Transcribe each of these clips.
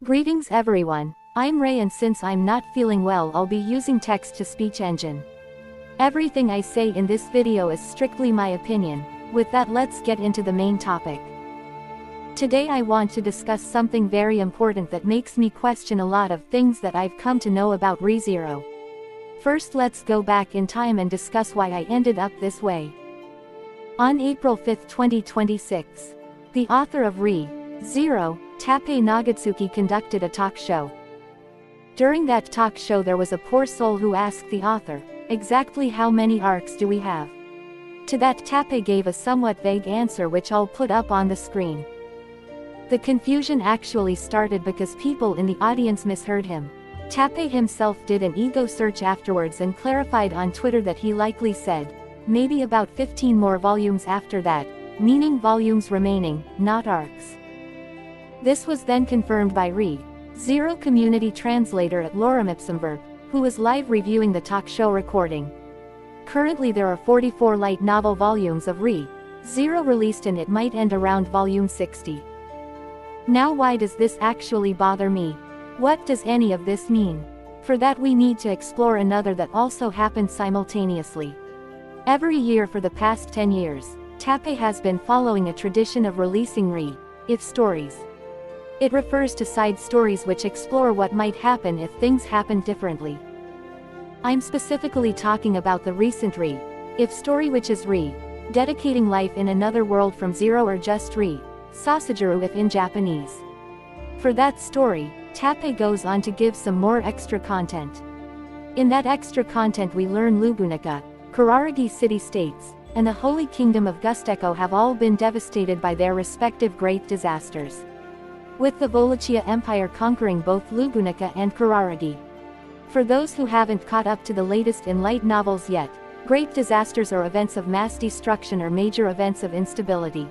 Greetings everyone, I'm Ray, and since I'm not feeling well, I'll be using text-to-speech engine. Everything I say in this video is strictly my opinion. With that, let's get into the main topic. Today I want to discuss something very important that makes me question a lot of things that I've come to know about ReZero. First, let's go back in time and discuss why I ended up this way. On April 5, 2026, the author of ReZero, Tappei Nagatsuki, conducted a talk show. During that talk show there was a poor soul who asked the author, exactly how many arcs do we have? To that Tappei gave a somewhat vague answer which I'll put up on the screen. The confusion actually started because people in the audience misheard him. Tappei himself did an ego search afterwards and clarified on Twitter that he likely said, maybe about 15 more volumes after that, meaning volumes remaining, not arcs. This was then confirmed by ReZero community translator at Lorem, who was live reviewing the talk show recording. Currently there are 44 light novel volumes of ReZero released, and it might end around volume 60. Now, why does this actually bother me? What does any of this mean? For that we need to explore another that also happened simultaneously. Every year for the past 10 years, Tappei has been following a tradition of releasing ReZero stories. It refers to side stories which explore what might happen if things happened differently. I'm specifically talking about the recent ReZero story, which is dedicating life in another world from zero, or just SasageruIf in Japanese. For that story, Tappei goes on to give some more extra content. In that extra content we learn Lubunaka, Kuraragi city-states, and the Holy Kingdom of Gusteko have all been devastated by their respective great disasters, with the Wallachia Empire conquering both Lubunaka and Kuraragi. For those who haven't caught up to the latest in light novels yet, great disasters are events of mass destruction or major events of instability.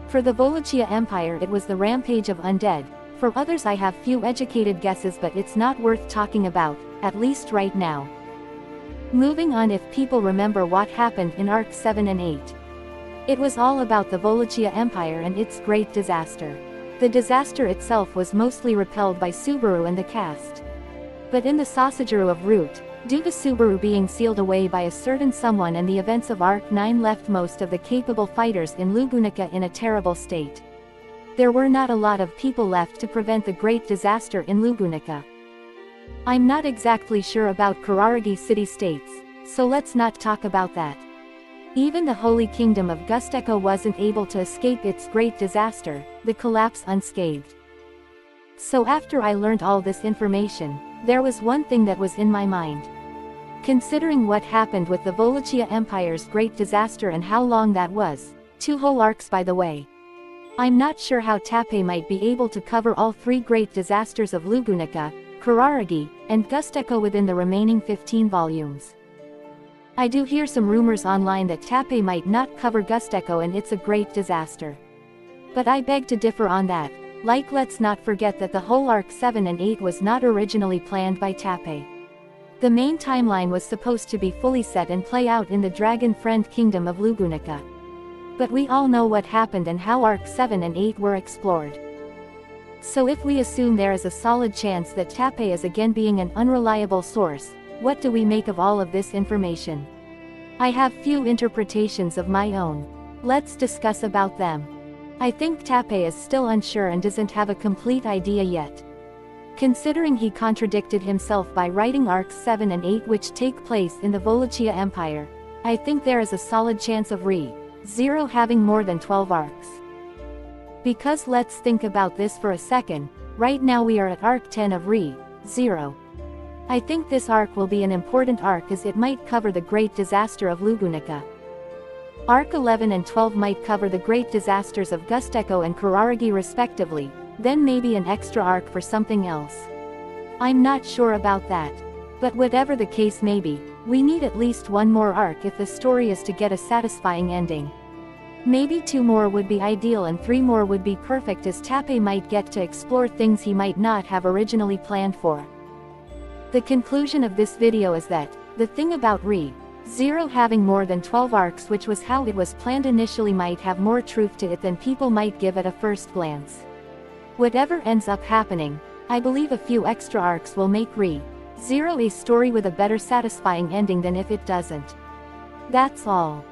For the Wallachia Empire it was the rampage of undead. For others I have few educated guesses, but it's not worth talking about, at least right now. Moving on, if people remember what happened in Arc 7 and 8. It was all about the Wallachia Empire and its great disaster. The disaster itself was mostly repelled by Subaru and the cast. But in the SasageruIf route, due to Subaru being sealed away by a certain someone and the events of Arc 9 left most of the capable fighters in Lubunaka in a terrible state. There were not a lot of people left to prevent the great disaster in Lubunaka. I'm not exactly sure about Kuraragi city-states, so let's not talk about that. Even the Holy Kingdom of Gusteko wasn't able to escape its great disaster, the collapse, unscathed. So after I learned all this information, there was one thing that was in my mind. Considering what happened with the Wallachia Empire's great disaster and how long that was, 2 whole arcs by the way. I'm not sure how Tappei might be able to cover all 3 great disasters of Lubunaka, Kuraragi, and Gusteko within the remaining 15 volumes. I do hear some rumors online that Tappei might not cover Gusteko and it's a great disaster. But I beg to differ on that. Like, let's not forget that the whole Arc 7 and 8 was not originally planned by Tappei. The main timeline was supposed to be fully set and play out in the Dragon Friend Kingdom of Lubunaka. But we all know what happened and how Arc 7 and 8 were explored. So if we assume there is a solid chance that Tappei is again being an unreliable source, what do we make of all of this information? I have few interpretations of my own. Let's discuss about them. I think Tappei is still unsure and doesn't have a complete idea yet. Considering he contradicted himself by writing Arcs 7 and 8 which take place in the Wallachia Empire, I think there is a solid chance of ReZero having more than 12 arcs. Because let's think about this for a second. Right now we are at Arc 10 of ReZero. I think this arc will be an important arc as it might cover the great disaster of Lubunaka. Arc 11 and 12 might cover the great disasters of Gusteko and Kuraragi respectively, then maybe an extra arc for something else. I'm not sure about that. But whatever the case may be, we need at least 1 more arc if the story is to get a satisfying ending. Maybe 2 more would be ideal and 3 more would be perfect, as Tappei might get to explore things he might not have originally planned for. The conclusion of this video is that, the thing about ReZero having more than 12 arcs, which was how it was planned initially, might have more truth to it than people might give at a first glance. Whatever ends up happening, I believe a few extra arcs will make Re:Zero a story with a better satisfying ending than if it doesn't. That's all.